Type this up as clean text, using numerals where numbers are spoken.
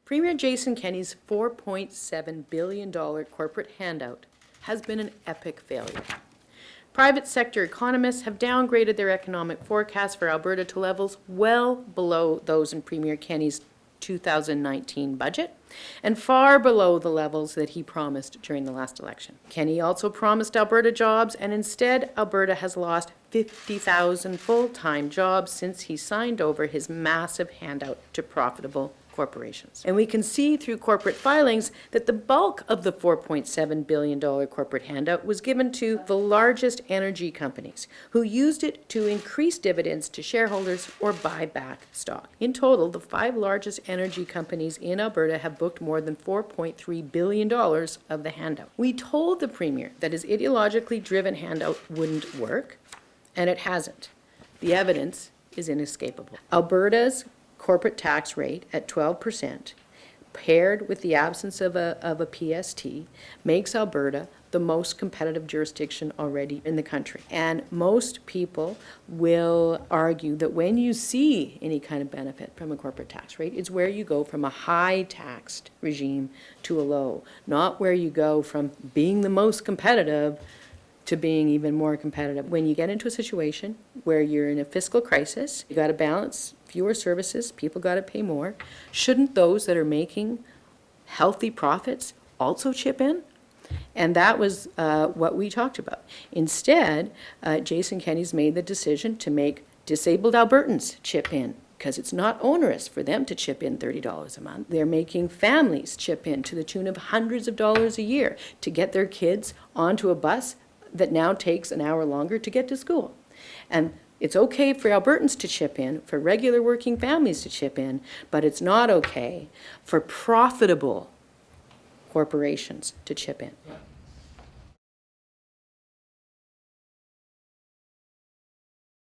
Premier Jason Kenney's $4.7 billion corporate handout has been an epic failure. Private sector economists have downgraded their economic forecast for Alberta to levels well below those in Premier Kenney's 2019 budget and far below the levels that he promised during the last election. Kenney also promised Alberta jobs, and instead Alberta has lost 50,000 full-time jobs since he signed over his massive handout to profitable corporations. And we can see through corporate filings that the bulk of the $4.7 billion corporate handout was given to the largest energy companies, who used it to increase dividends to shareholders or buy back stock. In total, the 5 largest energy companies in Alberta have booked more than $4.3 billion of the handout. We told the Premier that his ideologically driven handout wouldn't work, and it hasn't. The evidence is inescapable. Alberta's corporate tax rate at 12%, paired with the absence of a PST, makes Alberta the most competitive jurisdiction already in the country. And most people will argue that when you see any kind of benefit from a corporate tax rate, it's where you go from a high taxed regime to a low, not where you go from being the most competitive to being even more competitive. When you get into a situation where you're in a fiscal crisis, you got to balance fewer services, people got to pay more. Shouldn't those that are making healthy profits also chip in? And that was what we talked about. Instead, Jason Kenney's made the decision to make disabled Albertans chip in, because it's not onerous for them to chip in $30 a month. They're making families chip in to the tune of hundreds of dollars a year to get their kids onto a bus that now takes an hour longer to get to school. And it's okay for Albertans to chip in, for regular working families to chip in, but it's not okay for profitable corporations to chip in.